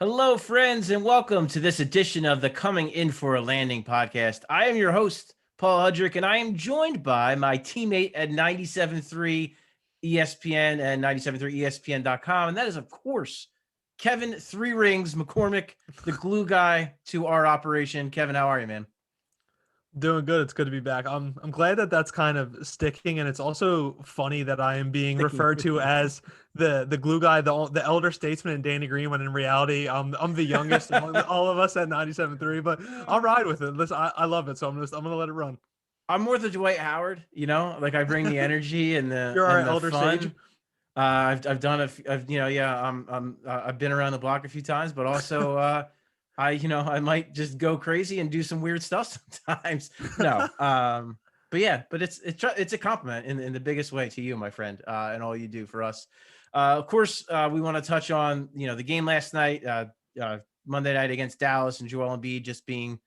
Hello, friends, and welcome to this edition of the Coming In for a Landing podcast. I am your host, Paul Hudrick, and I am joined by my teammate at 97.3 ESPN and 97.3 ESPN.com. And that is, of course, Kevin Three Rings McCormick, the glue guy to our operation. Kevin, how are you, man? Doing good. It's good to be back. I'm glad that that's kind of sticking, and it's also funny that I am being Sticking referred with to you. as the glue guy, the elder statesman, and Danny Green. When in reality, I'm the youngest among all of us at 97.3. But I'll ride with it. Listen, I love it, so I'm gonna let it run. I'm more the Dwight Howard, like I bring the energy and the You're our and the elder sage. fun. I've done I've been around the block a few times, but also I might just go crazy and do some weird stuff sometimes. No, but it's a compliment in the biggest way to you, my friend, and all you do for us. Of course, we want to touch on the game last night, Monday night against Dallas, and Joel Embiid just being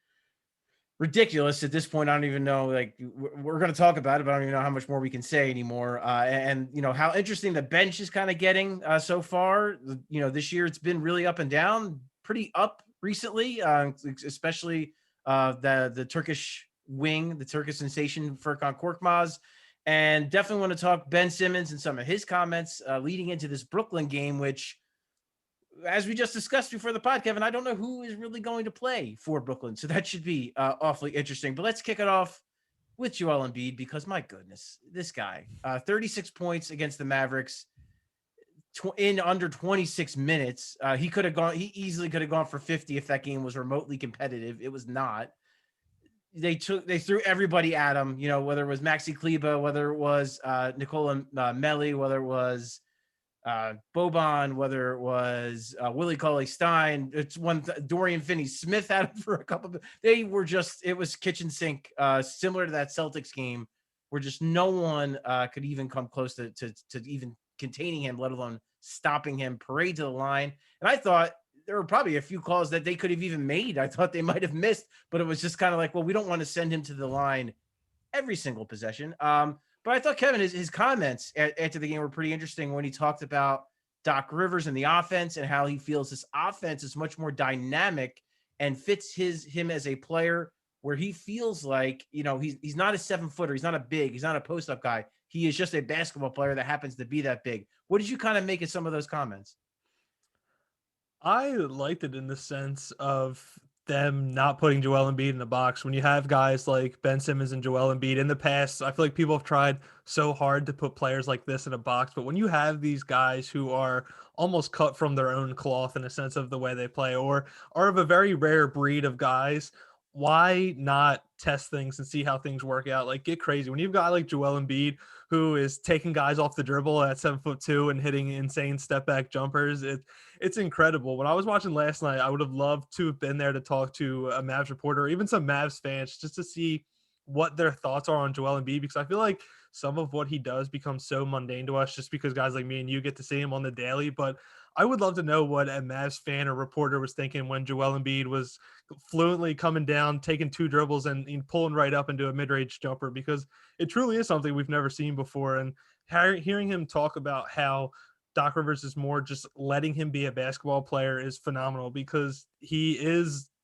ridiculous at this point. I don't even know, like, we're going to talk about it, but I don't even know how much more we can say anymore. And how interesting the bench is kind of getting so far. This year it's been really up and down, pretty up recently, especially the Turkish wing, the Turkish sensation Furkan Korkmaz. And definitely want to talk Ben Simmons and some of his comments leading into this Brooklyn game, which, as we just discussed before the pod, Kevin, I don't know who is really going to play for Brooklyn. So that should be awfully interesting. But let's kick it off with Joel Embiid, because my goodness, this guy, 36 points against the Mavericks in under 26 minutes. He easily could have gone for 50 if that game was remotely competitive. It was not. They threw everybody at him, whether it was Maxi Kleba, whether it was Nikola Melli, whether it was Boban, whether it was Willie Cauley-Stein. It's Dorian Finney-Smith had it for a couple of. It was kitchen sink, similar to that Celtics game, where just no one could even come close to even containing him, let alone stopping him. Parade to the line. And I thought there were probably a few calls that they could have even made. I thought they might have missed, but it was just kind of like, well, we don't want to send him to the line every single possession. But I thought Kevin, his comments after the game were pretty interesting when he talked about Doc Rivers and the offense and how he feels this offense is much more dynamic and fits him as a player, where he feels like, he's not a 7-footer. He's not a big, he's not a post-up guy. He is just a basketball player that happens to be that big. What did you kind of make of some of those comments? I liked it in the sense of them not putting Joel Embiid in the box. When you have guys like Ben Simmons and Joel Embiid in the past, I feel like people have tried so hard to put players like this in a box. But when you have these guys who are almost cut from their own cloth in a sense of the way they play, or are of a very rare breed of guys, why not test things and see how things work out? Like, get crazy. When you've got like Joel Embiid, who is taking guys off the dribble at 7'2" and hitting insane step back jumpers, it's incredible. When I was watching last night, I would have loved to have been there to talk to a Mavs reporter or even some Mavs fans just to see what their thoughts are on Joel Embiid, because I feel like some of what he does becomes so mundane to us just because guys like me and you get to see him on the daily. But I would love to know what a Mavs fan or reporter was thinking when Joel Embiid was fluently coming down, taking two dribbles and pulling right up into a mid-range jumper, because it truly is something we've never seen before. And hearing him talk about how Doc Rivers is more just letting him be a basketball player is phenomenal, because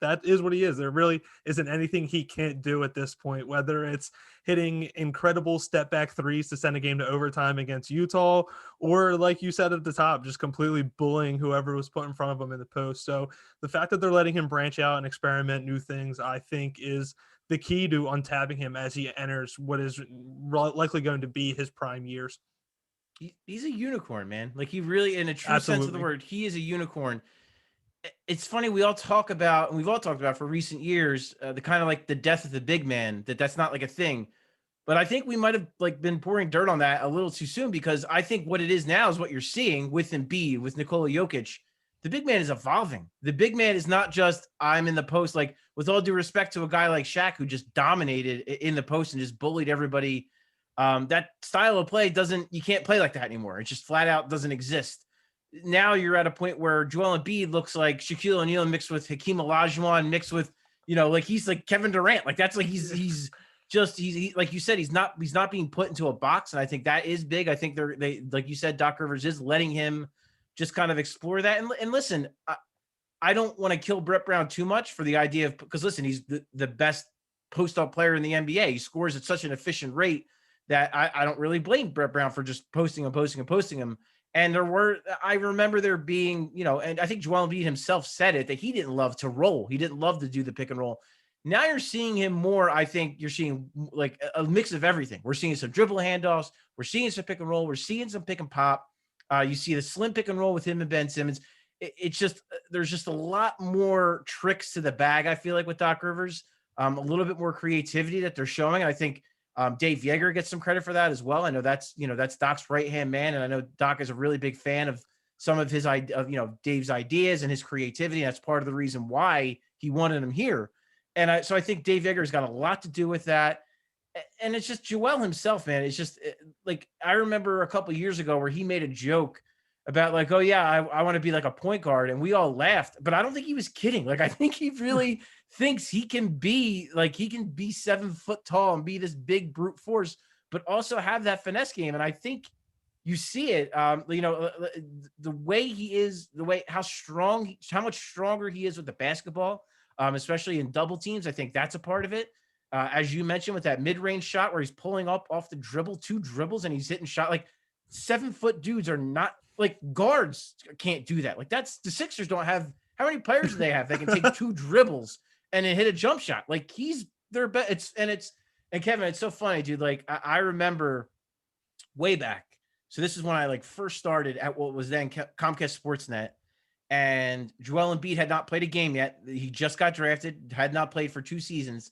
that is what he is. There really isn't anything he can't do at this point, whether it's hitting incredible step back threes to send a game to overtime against Utah, or like you said at the top, just completely bullying whoever was put in front of him in the post. So the fact that they're letting him branch out and experiment new things, I think, is the key to untapping him as he enters what is likely going to be his prime years. He's a unicorn, man. Like, he really, in a true sense of the Absolutely. word, he is a unicorn. It's funny, we've all talked about for recent years, the kind of like the death of the big man, that's not like a thing. But I think we might have like been pouring dirt on that a little too soon, because I think what it is now is what you're seeing with Embiid, with Nikola Jokic. The big man is evolving. The big man is not just, I'm in the post. Like, with all due respect to a guy like Shaq, who just dominated in the post and just bullied everybody. That style of play you can't play like that anymore. It just flat out doesn't exist. Now you're at a point where Joel Embiid looks like Shaquille O'Neal mixed with Hakeem Olajuwon, mixed with, like, he's like Kevin Durant. Like, that's like, he's like you said, he's not being put into a box. And I think that is big. I think they like you said, Doc Rivers is letting him just kind of explore that. And listen, I don't want to kill Brett Brown too much for the idea of, because listen, he's the best post-up player in the NBA. He scores at such an efficient rate that I don't really blame Brett Brown for just posting him. And I remember there being, and I think Joel Embiid himself said it, that he didn't love to roll. He didn't love to do the pick and roll. Now you're seeing him more. I think you're seeing like a mix of everything. We're seeing some dribble handoffs. We're seeing some pick and roll. We're seeing some pick and pop. You see the slim pick and roll with him and Ben Simmons. It's just, there's just a lot more tricks to the bag, I feel like, with Doc Rivers. A little bit more creativity that they're showing. I think Dave Yeager gets some credit for that as well. I know that's Doc's right-hand man. And I know Doc is a really big fan of some of his, Dave's ideas and his creativity. And that's part of the reason why he wanted him here. And so I think Dave Yeager's got a lot to do with that. And it's just Joel himself, man. It's just like, I remember a couple of years ago where he made a joke about like, oh yeah, I want to be like a point guard. And we all laughed, but I don't think he was kidding. Like, I think he really thinks he can be 7 foot tall and be this big brute force, but also have that finesse game. And I think you see it, the way he is, how much stronger he is with the basketball, especially in double teams. I think that's a part of it. As you mentioned, with that mid-range shot where he's pulling up off the dribble, 2 dribbles, and he's hitting shot. Like, 7 foot dudes are not, like, guards can't do that. Like, that's, the Sixers don't have, how many players do they have that can take 2 dribbles and then hit a jump shot? Like, he's their best. And Kevin, it's so funny, dude. Like, I remember way back. So this is when I like first started at what was then Comcast Sportsnet, and Joel Embiid had not played a game yet. He just got drafted, had not played for 2 seasons.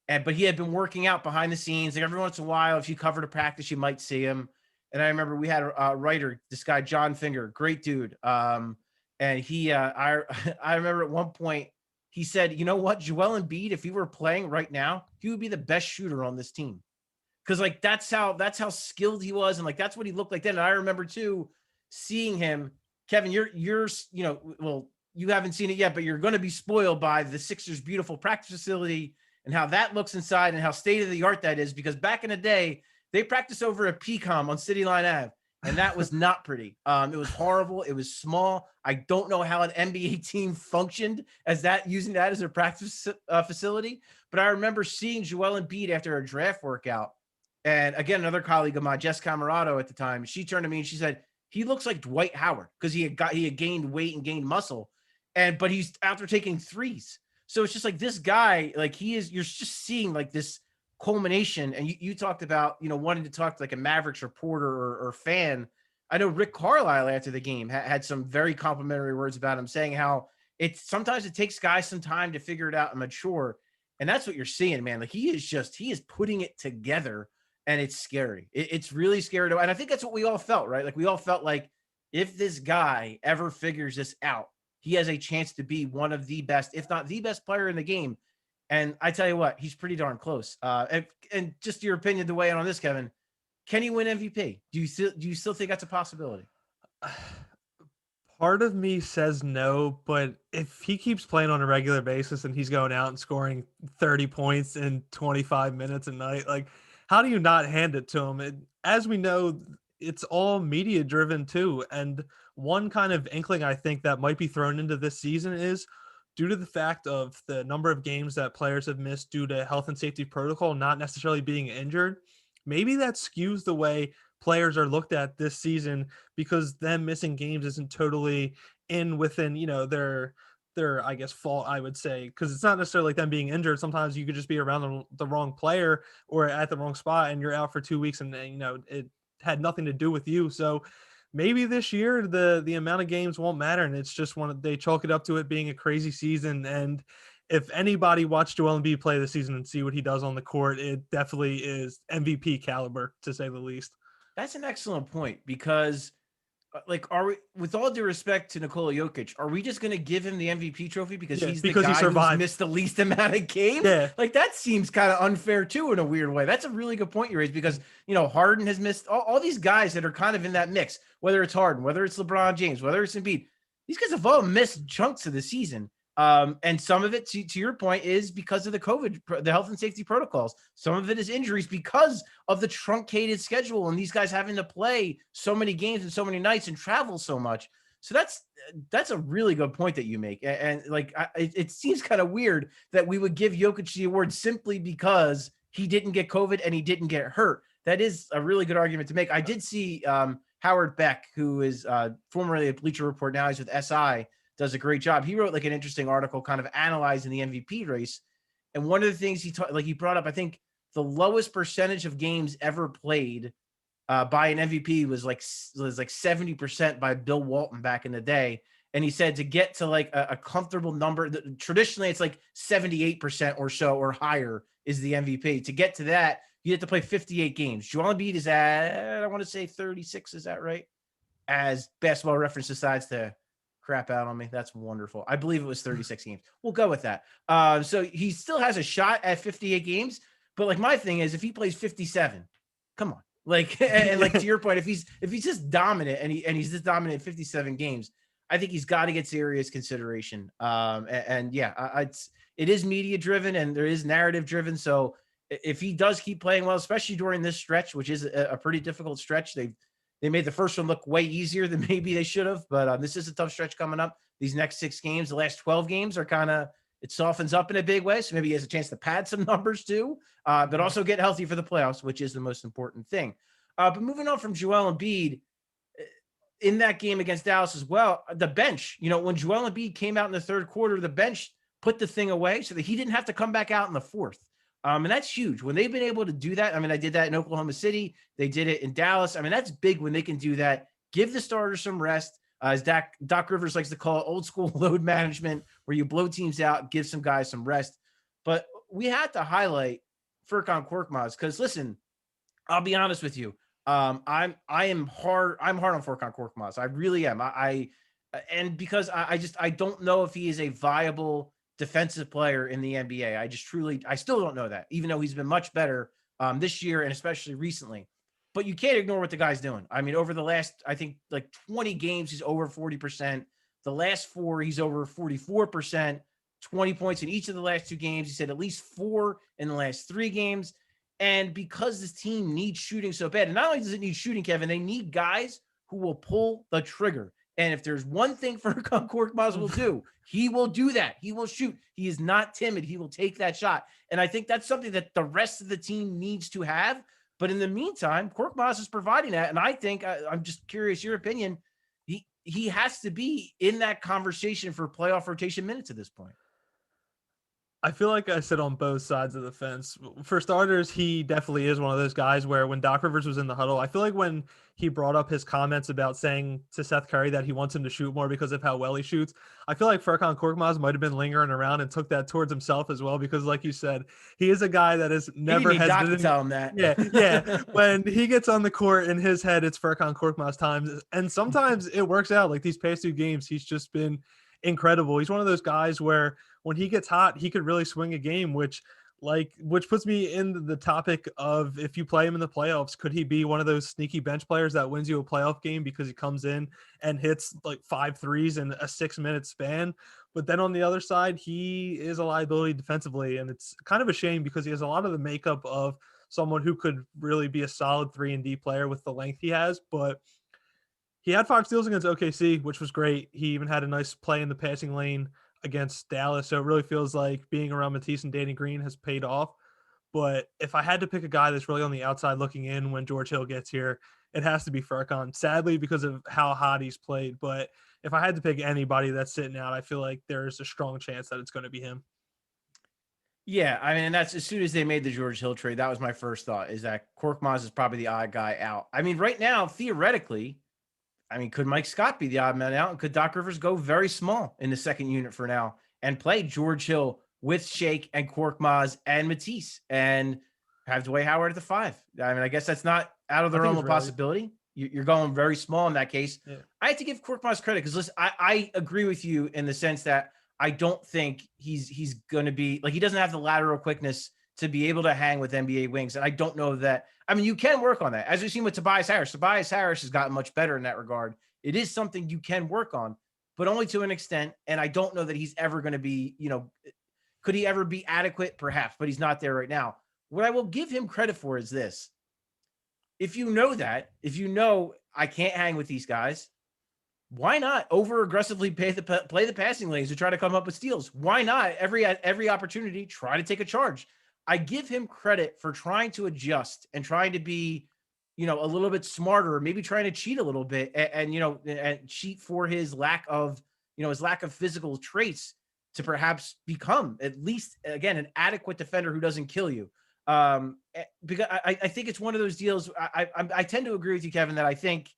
But he had been working out behind the scenes. Like, every once in a while, if you covered a practice, you might see him. And I remember we had a writer, this guy, John Finger, great dude. And he, I remember at one point he said, you know what, Joel Embiid, if he were playing right now, he would be the best shooter on this team. Cause like, that's how skilled he was. And like, that's what he looked like then. And I remember too, seeing him, Kevin, you're, well, you haven't seen it yet, but you're going to be spoiled by the Sixers' beautiful practice facility and how that looks inside and how state of the art that is. Because back in the day, they practiced over a PCOM on City Line Ave, and that was not pretty. It was horrible. It was small. I don't know how an NBA team functioned using that as a practice facility. But I remember seeing Joel Embiid after a draft workout. And again, another colleague of mine, Jess Camarado at the time, she turned to me and she said, he looks like Dwight Howard because he had gained weight and gained muscle. But he's after taking threes. So it's just like this guy, like you're just seeing like this culmination. And you talked about, wanting to talk to like a Mavericks reporter or fan. I know Rick Carlisle after the game had some very complimentary words about him, saying how sometimes it takes guys some time to figure it out and mature. And that's what you're seeing, man. Like he is putting it together, and it's scary. It's really scary. And I think that's what we all felt, right? Like we all felt like if this guy ever figures this out, he has a chance to be one of the best, if not the best player in the game. And I tell you what, he's pretty darn close. And just your opinion to weigh in on this, Kevin, can he win MVP? Do you still think that's a possibility? Part of me says no, but if he keeps playing on a regular basis and he's going out and scoring 30 points in 25 minutes a night, like how do you not hand it to him? As we know, it's all media driven too. And one kind of inkling I think that might be thrown into this season is due to the fact of the number of games that players have missed due to health and safety protocol, not necessarily being injured. Maybe that skews the way players are looked at this season because them missing games isn't totally within, their I guess fault, I would say, because it's not necessarily like them being injured. Sometimes you could just be around the wrong player or at the wrong spot and you're out for 2 weeks and it had nothing to do with you. So maybe this year the amount of games won't matter, and it's just they chalk it up to it being a crazy season. And if anybody watched Joel Embiid play this season and see what he does on the court, it definitely is MVP caliber, to say the least. That's an excellent point, because are we, with all due respect to Nikola Jokic, are we just going to give him the MVP trophy because he's the guy who's missed the least amount of games? Yeah. Like that seems kind of unfair too, in a weird way. That's a really good point you raised, because, Harden has missed all these guys that are kind of in that mix, whether it's Harden, whether it's LeBron James, whether it's Embiid, these guys have all missed chunks of the season. And some of it, to your point, is because of the health and safety protocols. Some of it is injuries because of the truncated schedule and these guys having to play so many games and so many nights and travel so much. So that's a really good point that you make. And like, it seems kind of weird that we would give Jokic the award simply because he didn't get COVID and he didn't get hurt. That is a really good argument to make. I did see Howard Beck, who is formerly at Bleacher Report, now he's with SI, does a great job. He wrote like an interesting article kind of analyzing the MVP race. And one of the things he brought up, I think the lowest percentage of games ever played by an MVP was like 70% by Bill Walton back in the day. And he said to get to like a comfortable number, traditionally it's like 78% or so or higher is the MVP. To get to that, you have to play 58 games. Joel Embiid is at, I want to say 36. Is that right? As Basketball Reference decides to crap out on me. That's wonderful. I believe it was 36 games. We'll go with that. So he still has a shot at 58 games. But like my thing is, if he plays 57, come on. Like, and like to your point, if he's just dominant and he's just dominant in 57 games, I think he's got to get serious consideration. Yeah, it is media driven and there is narrative driven. So if he does keep playing well, especially during this stretch, which is a pretty difficult stretch, they made the first one look way easier than maybe they should have. But this is a tough stretch coming up. These next 6 games, the last 12 games are kind of, it softens up in a big way. So maybe he has a chance to pad some numbers too, but also get healthy for the playoffs, which is the most important thing. But moving on from Joel Embiid, in that game against Dallas as well, the bench, when Joel Embiid came out in the third quarter, the bench put the thing away so that he didn't have to come back out in the fourth. And that's huge. When they've been able to do that, I mean, I did that in Oklahoma City. They did it in Dallas. I mean, that's big when they can do that. Give the starters some rest. As Doc Rivers likes to call it, old school load management, where you blow teams out, give some guys some rest. But we had to highlight Furkan Korkmaz because, listen, I'll be honest with you. I'm hard on Furkan Korkmaz. I really am. And because I don't know if he is a viable defensive player in the NBA. I still don't know that, even though he's been much better this year and especially recently. But you can't ignore what the guy's doing. I mean, over the last, I think, like 20 games, he's over 40%. The last 4, he's over 44%, 20 points in each of the last 2 games. He said at least 4 in the last 3 games. And because this team needs shooting so bad, and not only does it need shooting, Kevin, they need guys who will pull the trigger. And if there's one thing Furkan Korkmaz will do, he will do that. He will shoot. He is not timid. He will take that shot. And I think that's something that the rest of the team needs to have. But in the meantime, Korkmaz is providing that. And I think, I'm just curious, your opinion, he has to be in that conversation for playoff rotation minutes at this point. I feel like I sit on both sides of the fence. For starters, he definitely is one of those guys where when Doc Rivers was in the huddle, I feel like when he brought up his comments about saying to Seth Curry that he wants him to shoot more because of how well he shoots, I feel like Furkan Korkmaz might have been lingering around and took that towards himself as well, because like you said, he is a guy that is never hesitant. Doc to tell him that. Yeah. When he gets on the court, in his head, it's Furkan Korkmaz times. And sometimes it works out. Like these past 2 games, he's just been incredible. He's one of those guys where when he gets hot, he could really swing a game, which puts me in the topic of, if you play him in the playoffs, could he be one of those sneaky bench players that wins you a playoff game because he comes in and hits like 5 threes in a 6-minute span? But then on the other side, he is a liability defensively, and it's kind of a shame because he has a lot of the makeup of someone who could really be a solid 3-and-D player with the length he has. But he had 5 steals against OKC, which was great. He even had a nice play in the passing lane against Dallas. So it really feels like being around Matisse and Danny Green has paid off. But if I had to pick a guy that's really on the outside looking in when George Hill gets here, it has to be Furkan, sadly, because of how hot he's played. But if I had to pick anybody that's sitting out, I feel like there's a strong chance that it's going to be him. Yeah, I mean, that's as soon as they made the George Hill trade, that was my first thought, is that Korkmaz is probably the odd guy out. I mean, right now, theoretically, could Mike Scott be the odd man out? And could Doc Rivers go very small in the second unit for now and play George Hill with Shake and Korkmaz and Matisse and have Dwight Howard at the 5? I mean, I guess that's not out of the realm of possibility. You're going very small in that case. Yeah. I have to give Korkmaz credit because, listen, I agree with you in the sense that I don't think he's going to be like, he doesn't have the lateral quickness to be able to hang with NBA wings. And I don't know that. I mean, you can work on that, as we've seen with Tobias Harris. Tobias Harris has gotten much better in that regard. It is something you can work on, but only to an extent. And I don't know that he's ever going to be, could he ever be adequate? Perhaps, but he's not there right now. What I will give him credit for is this. If you know I can't hang with these guys, why not over aggressively play the passing lanes to try to come up with steals? Why not every opportunity try to take a charge? I give him credit for trying to adjust and trying to be, a little bit smarter, maybe trying to cheat a little bit and cheat for his lack of physical traits to perhaps become at least again an adequate defender who doesn't kill you. Because I think it's one of those deals. I tend to agree with you, Kevin, that I think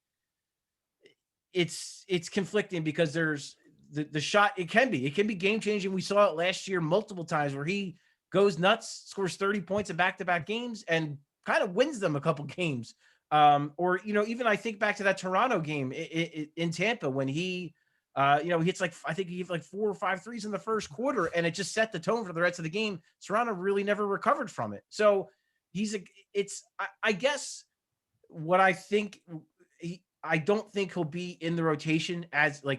it's conflicting because there's the shot. It can be game changing. We saw it last year multiple times where he goes nuts, scores 30 points in back-to-back games, and kind of wins them a couple games. Or even I think back to that Toronto game in Tampa when he hits I think he hit like 4 or 5 threes in the first quarter, and it just set the tone for the rest of the game. Toronto really never recovered from it. So I guess what I think I don't think he'll be in the rotation as we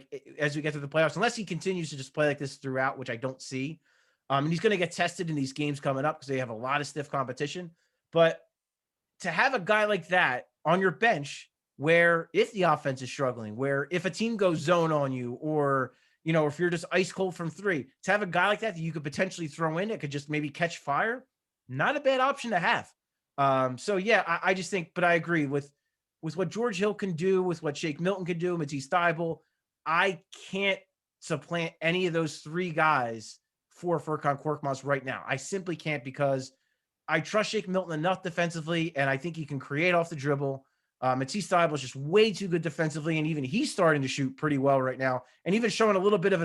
get to the playoffs, unless he continues to just play like this throughout, which I don't see. And he's going to get tested in these games coming up because they have a lot of stiff competition. But to have a guy like that on your bench, where if the offense is struggling, where if a team goes zone on you, or if you're just ice cold from three, to have a guy like that you could potentially throw in, it could just maybe catch fire. Not a bad option to have. So yeah, I just think, but I agree with what George Hill can do, with what Shake Milton can do, Matisse Thybulle. I can't supplant any of those three guys for Furkan Korkmaz right now. I simply can't, because I trust Shake Milton enough defensively, and I think he can create off the dribble. Matisse Thybulle is just way too good defensively, and even he's starting to shoot pretty well right now, and even showing tiny bit of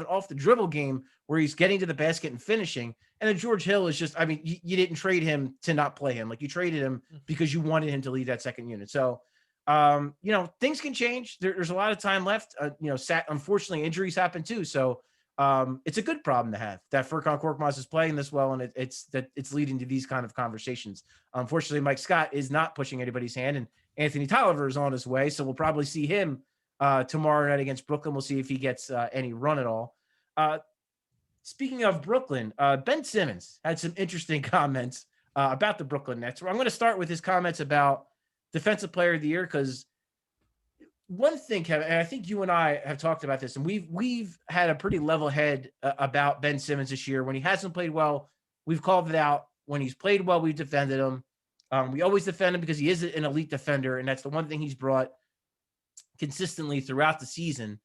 an off the dribble game where he's getting to the basket and finishing. And then George Hill is just, you didn't trade him to not play him. Like, you traded him because you wanted him to lead that second unit. So, things can change. There's a lot of time left. Unfortunately, injuries happen too. So, it's a good problem to have that Furkan Korkmaz is playing this well, and it's leading to these kind of conversations. Unfortunately, Mike Scott is not pushing anybody's hand, and Anthony Tolliver is on his way, so we'll probably see him tomorrow night against Brooklyn. We'll see if he gets any run at all. Speaking of Brooklyn, Ben Simmons had some interesting comments about the Brooklyn Nets. I'm going to start with his comments about Defensive Player of the Year, because one thing, Kevin, and I think you and I have talked about this, and we've had a pretty level head about Ben Simmons this year. When he hasn't played well, we've called it out. When he's played well, we've defended him. We always defend him because he is an elite defender, and that's the one thing he's brought consistently throughout the season.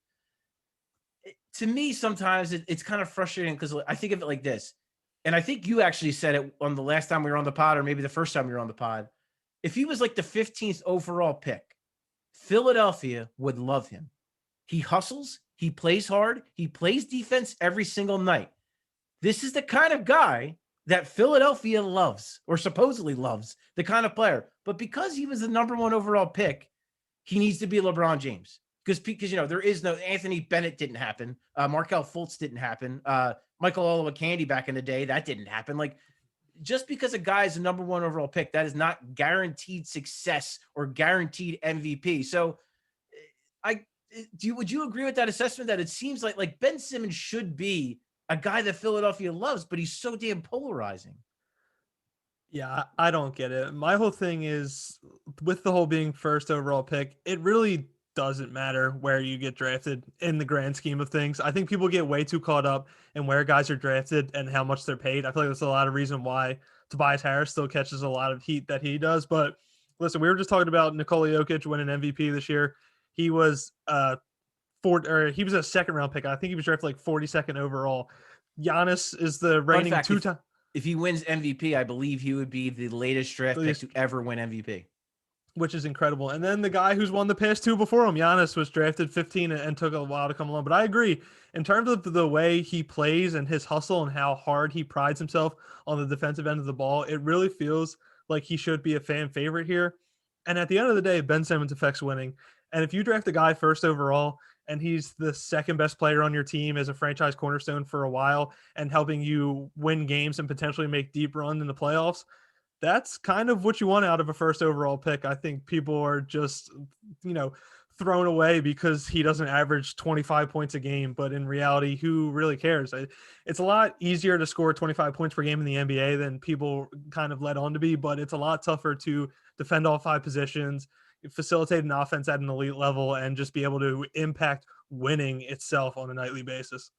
To me, sometimes it's kind of frustrating because I think of it like this, and I think you actually said it on the last time we were on the pod, or maybe the first time we were on the pod. If he was like the 15th overall pick, Philadelphia would love him. He hustles. He plays hard. He plays defense every single night. This is the kind of guy that Philadelphia loves, or supposedly loves, the kind of player. But because he was the number 1 overall pick, he needs to be LeBron James. Because there is no Anthony Bennett didn't happen. Markelle Fultz didn't happen. Michael Olowokandi back in the day, that didn't happen. Like, just because a guy is a number 1 overall pick, that is not guaranteed success or guaranteed MVP. So would you agree with that assessment, that it seems like Ben Simmons should be a guy that Philadelphia loves, but he's so damn polarizing? Yeah, I don't get it. My whole thing is, with the whole being first overall pick, it really doesn't matter where you get drafted in the grand scheme of things. I think people get way too caught up in where guys are drafted and how much they're paid. I feel like that's a lot of reason why Tobias Harris still catches a lot of heat that he does. But listen, we were just talking about Nikola Jokic winning MVP this year. He was he was a second round pick. I think he was drafted like 42nd overall. Giannis is the reigning two-time. If he wins MVP, I believe he would be the latest draft pick to ever win MVP. Which is incredible. And then the guy who's won the past 2 before him, Giannis, was drafted 15 and took a while to come along. But I agree, in terms of the way he plays and his hustle and how hard he prides himself on the defensive end of the ball, it really feels like he should be a fan favorite here. And at the end of the day, Ben Simmons affects winning. And if you draft a guy first overall and he's the second best player on your team as a franchise cornerstone for a while and helping you win games and potentially make deep runs in the playoffs, that's kind of what you want out of a first overall pick. I think people are just, thrown away because he doesn't average 25 points a game. But in reality, who really cares? It's a lot easier to score 25 points per game in the NBA than people kind of let on to be, but it's a lot tougher to defend all 5 positions, facilitate an offense at an elite level and just be able to impact winning itself on a nightly basis.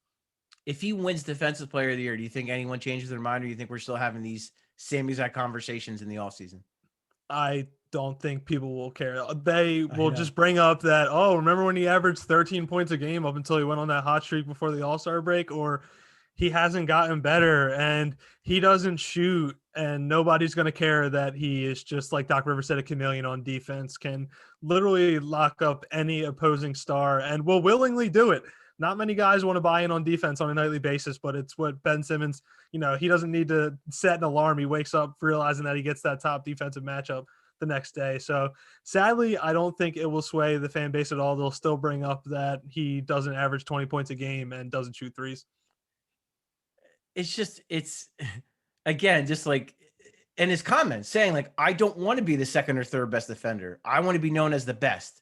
If he wins Defensive Player of the Year, do you think anyone changes their mind, or do you think we're still having these same exact conversations in the offseason? I don't think people will care. They I will know. just bring up that, oh, remember when he averaged 13 points a game up until he went on that hot streak before the All-Star break? Or he hasn't gotten better and he doesn't shoot, and nobody's going to care that he is, just like Doc Rivers said, a chameleon on defense, can literally lock up any opposing star and will willingly do it. Not many guys want to buy in on defense on a nightly basis, but it's what Ben Simmons, he doesn't need to set an alarm. He wakes up realizing that he gets that top defensive matchup the next day. So sadly, I don't think it will sway the fan base at all. They'll still bring up that he doesn't average 20 points a game and doesn't shoot threes. It's again, just like in his comments saying, like, I don't want to be the second or third best defender. I want to be known as the best.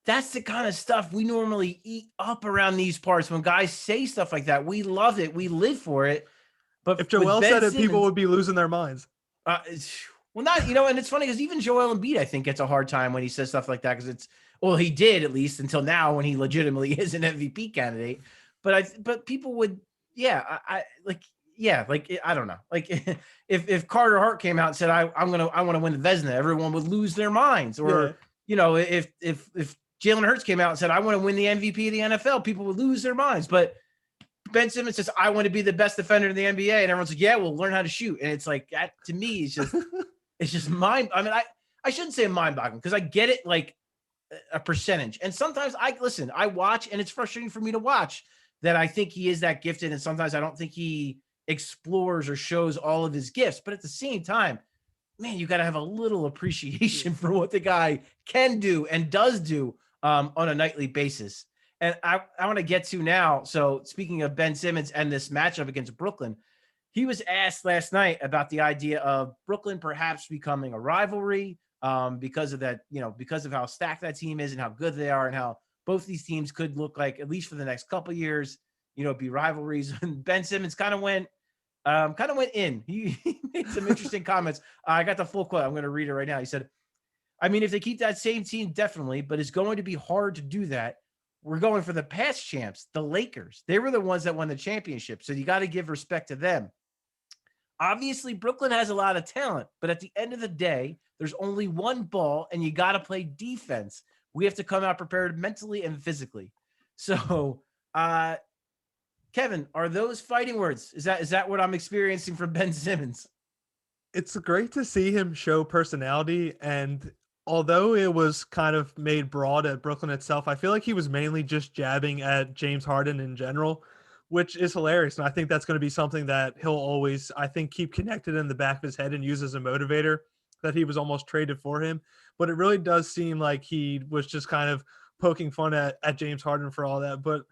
That's the kind of stuff we normally eat up around these parts. When guys say stuff like that, we love it. We live for it. But if Joel said it, people would be losing their minds. Well, not, and it's funny because even Joel Embiid, I think, gets a hard time when he says stuff like that, because he did, at least until now, when he legitimately is an MVP candidate. But people would, I don't know. Like if Carter Hart came out and said, I want to win the Vezina, everyone would lose their minds. Or, if Jalen Hurts came out and said, I want to win the MVP of the NFL, people would lose their minds. But Ben Simmons says, I want to be the best defender in the NBA. And everyone's like, yeah, we'll learn how to shoot. And it's like, that to me is just, it's just I shouldn't say mind boggling, because I get it, like a percentage. And sometimes I watch, and it's frustrating for me to watch that I think he is that gifted. And sometimes I don't think he explores or shows all of his gifts. But at the same time, man, you got to have a little appreciation for what the guy can do and does do on a nightly basis. And I want to get to now. So speaking of Ben Simmons and this matchup against Brooklyn, he was asked last night about the idea of Brooklyn perhaps becoming a rivalry because of that, because of how stacked that team is and how good they are, and how both these teams could look like, at least for the next couple of years, be rivalries. And Ben Simmons kind of went in. He made some interesting comments. I got the full quote. I'm going to read it right now. He said, I mean, if they keep that same team, definitely, but it's going to be hard to do that. We're going for the past champs, the Lakers. They were the ones that won the championship, so you got to give respect to them. Obviously, Brooklyn has a lot of talent, but at the end of the day, there's only one ball, and you got to play defense. We have to come out prepared mentally and physically. So, Kevin, are those fighting words? Is that what I'm experiencing from Ben Simmons? It's great to see him show personality, and although it was kind of made broad at Brooklyn itself, I feel like he was mainly just jabbing at James Harden in general, which is hilarious. And I think that's going to be something that he'll always, I think, keep connected in the back of his head and use as a motivator, that he was almost traded for him. But it really does seem like he was just kind of poking fun at James Harden for all that. But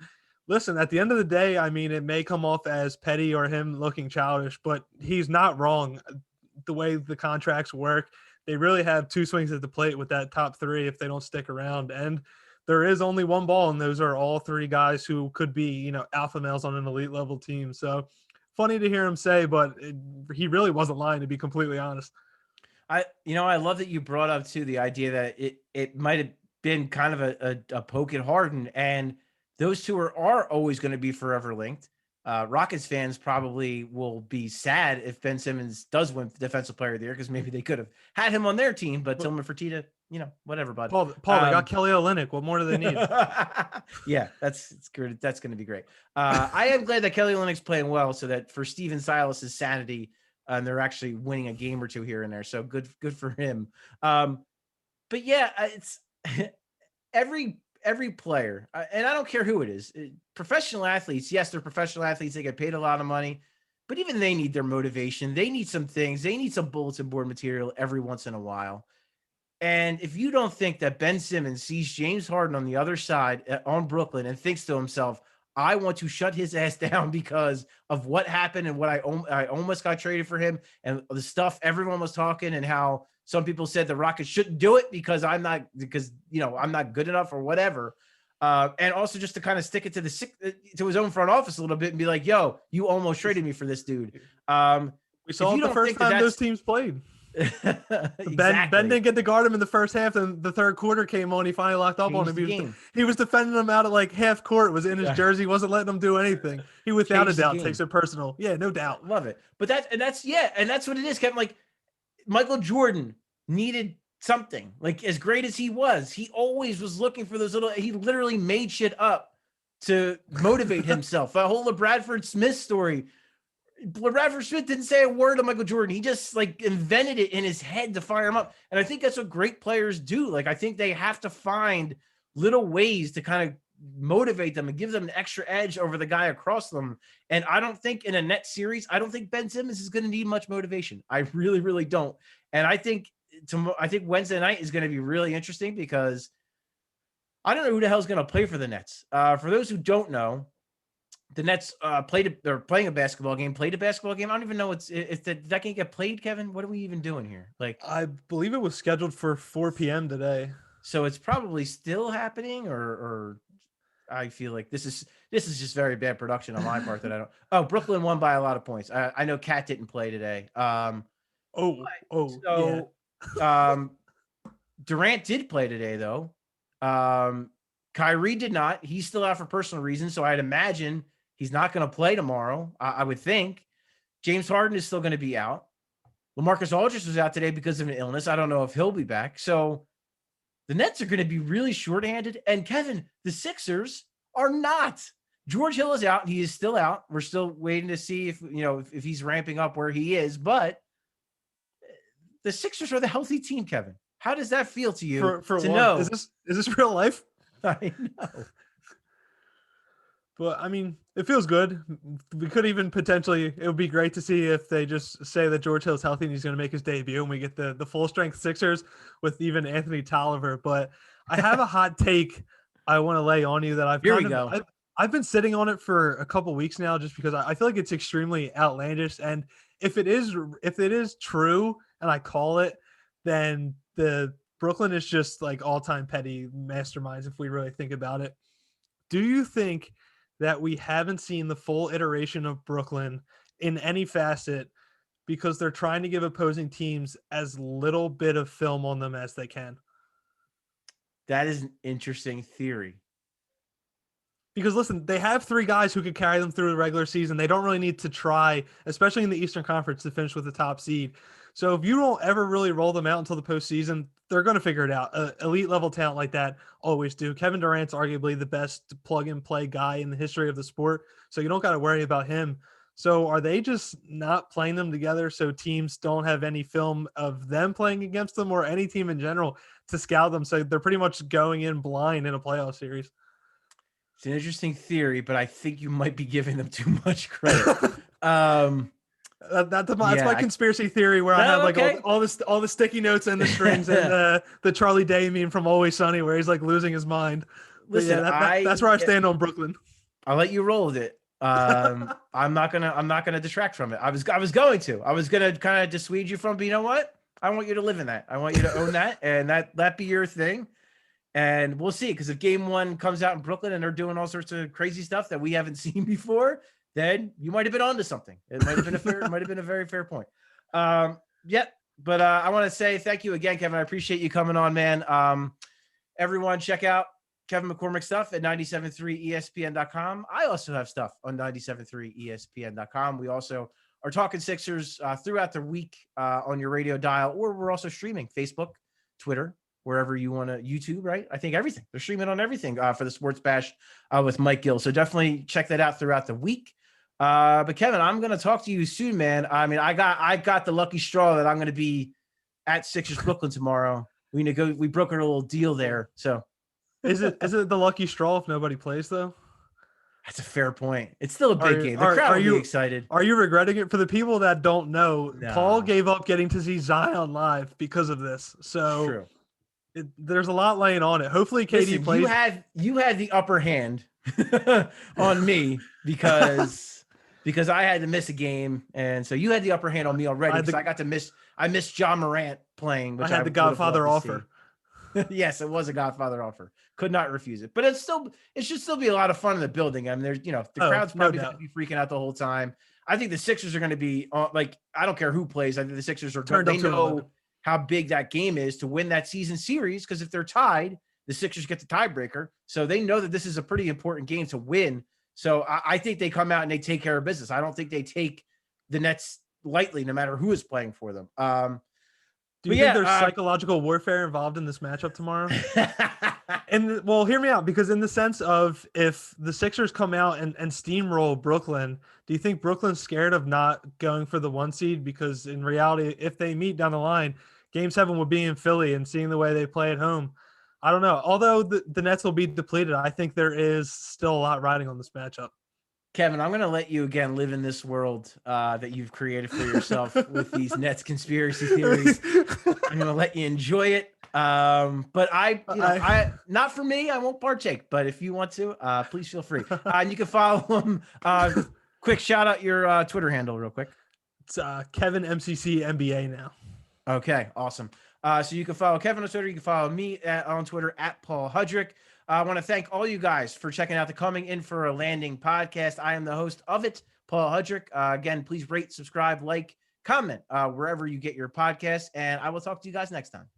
listen, at the end of the day, I mean, it may come off as petty or him looking childish, but he's not wrong. The way the contracts work, they really have two swings at the plate with that top three if they don't stick around. And there is only one ball, and those are all three guys who could be, alpha males on an elite level team. So funny to hear him say, but he really wasn't lying, to be completely honest. I love that you brought up too the idea that it might have been kind of a poke at Harden, and those two are always going to be forever linked. Rockets fans probably will be sad if Ben Simmons does win Defensive Player of the Year, because maybe they could have had him on their team, but Tillman Fertitta, whatever, bud. Paul, they got Kelly Olynyk. What more do they need? Yeah, that's good. That's going to be great. I am glad that Kelly Olynyk's playing well, so that for Steven Silas's sanity, and they're actually winning a game or two here and there. So good for him. But yeah, it's every player, and I don't care who it is, professional athletes. Yes, they're professional athletes. They get paid a lot of money, but even they need their motivation. They need some things. They need some bulletin board material every once in a while. And if you don't think that Ben Simmons sees James Harden on the other side on Brooklyn and thinks to himself, I want to shut his ass down because of what happened and what I almost got traded for him, and the stuff everyone was talking, and how some people said the Rockets shouldn't do it because I'm not good enough or whatever. And also just to kind of stick it to his own front office a little bit and be like, yo, you almost traded me for this dude. We saw it the first time those teams played. Ben didn't get to guard him in the first half, and the third quarter came on. He finally locked up on Changed him. the game. He was defending him out at like half court. Was in his Yeah. jersey. Wasn't letting him do anything. He without a Changed the doubt game. takes it personal. Yeah, no doubt. Love it. But that's what it is, Kevin. Like Michael Jordan needed something. Like as great as he was, he always was looking for those little. He literally made shit up to motivate himself. That whole Bradford Smith story. Bradford Smith didn't say a word to Michael Jordan. He just like invented it in his head to fire him up. And I think that's what great players do. Like I think they have to find little ways to kind of motivate them and give them an extra edge over the guy across them. And I don't think in a net series, I don't think Ben Simmons is going to need much motivation. I really, really don't. And I think Wednesday night is going to be really interesting because I don't know who the hell is going to play for the Nets. For those who don't know, the Nets they're playing a basketball game. I don't even know if that can get played, Kevin. What are we even doing here? Like, I believe it was scheduled for 4 p.m. today. So it's probably still happening, or I feel like this is just very bad production on my part that I don't. Oh, Brooklyn won by a lot of points. I know Kat didn't play today. Durant did play today though. Kyrie did not. He's still out for personal reasons, so I'd imagine he's not going to play tomorrow. I would think. James Harden is still going to be out. LaMarcus Aldridge was out today because of an illness. I don't know if he'll be back. So the Nets are going to be really shorthanded. And Kevin, the Sixers are not. George Hill is out. He is still out. We're still waiting to see if he's ramping up where he is. But the Sixers are the healthy team, Kevin. How does that feel to you? For know? Is this real life? I know. But I mean, it feels good. We could even potentially, it would be great to see if they just say that George Hill's healthy and he's going to make his debut and we get the full strength Sixers with even Anthony Tolliver. But I have a hot take I want to lay on you that I've been sitting on it for a couple weeks now, just because I feel like it's extremely outlandish. And if it is true and I call it, then the Brooklyn is just like all-time petty masterminds if we really think about it. Do you think that we haven't seen the full iteration of Brooklyn in any facet because they're trying to give opposing teams as little bit of film on them as they can? That is an interesting theory. Because listen, they have 3 guys who could carry them through the regular season. They don't really need to try, especially in the Eastern Conference, to finish with the top seed. So if you don't ever really roll them out until the postseason, they're going to figure it out. Elite level talent like that always do. Kevin Durant's arguably the best plug and play guy in the history of the sport. So you don't got to worry about him. So are they just not playing them together so teams don't have any film of them playing against them or any team in general to scout them? So they're pretty much going in blind in a playoff series. It's an interesting theory, but I think you might be giving them too much credit. That's my conspiracy theory where I have like all the sticky notes and the strings and the Charlie Day meme from Always Sunny where he's like losing his mind. Listen, that's where I stand on Brooklyn. I'll let you roll with it. I'm not gonna detract from it. I was gonna kind of dissuade you from, but you know what? I want you to live in that. I want you to own that, and that be your thing. And we'll see, because if game 1 comes out in Brooklyn and they're doing all sorts of crazy stuff that we haven't seen before, then you might have been onto something. It might have been a very fair point. But I want to say thank you again, Kevin. I appreciate you coming on, man. Everyone check out Kevin McCormick stuff at 973ESPN.com. I also have stuff on 973ESPN.com. We also are talking Sixers throughout the week on your radio dial, or we're also streaming Facebook, Twitter, wherever you want to, YouTube, right? I think everything. They're streaming on everything for the Sports Bash with Mike Gill. So definitely check that out throughout the week. But Kevin, I'm going to talk to you soon, man. I mean, I got the lucky straw that I'm going to be at Sixers Brooklyn tomorrow. We brokered a little deal there. So is it the lucky straw if nobody plays though? That's a fair point. It's still a big game. The crowd will be excited. Are you regretting it? For the people that don't know, no. Paul gave up getting to see Zion live because of this. So true. There's a lot laying on it. Hopefully KD plays. You had the upper hand on me because I had to miss a game, and so you had the upper hand on me already because I missed John Morant playing, which I had the Godfather offer. Yes, it was a Godfather offer. Could not refuse it. But it should still be a lot of fun in the building. I mean, there's the crowd's probably going to be freaking out the whole time. I think the Sixers are going to be like, I don't care who plays. I think the Sixers are Turned they up to 11. know how big that game is to win that season series. Because if they're tied, the Sixers get the tiebreaker. So they know that this is a pretty important game to win. So I think they come out and they take care of business. I don't think they take the Nets lightly, no matter who is playing for them. Do you think there's psychological warfare involved in this matchup tomorrow? And well, hear me out, because in the sense of if the Sixers come out and steamroll Brooklyn, do you think Brooklyn's scared of not going for the 1 seed? Because in reality, if they meet down the line, Game 7 would be in Philly, and seeing the way they play at home, I don't know. Although the Nets will be depleted, I think there is still a lot riding on this matchup. Kevin, I'm going to let you again live in this world that you've created for yourself with these Nets conspiracy theories. I'm going to let you enjoy it. But I not for me, I won't partake. But if you want to, please feel free. And you can follow him. Quick shout out your Twitter handle real quick. It's Kevin MCC NBA now. Okay, awesome. So you can follow Kevin on Twitter. You can follow me on Twitter at Paul Hudrick. I want to thank all you guys for checking out the Coming In for a Landing podcast. I am the host of it, Paul Hudrick. Again, please rate, subscribe, like, comment wherever you get your podcast, and I will talk to you guys next time.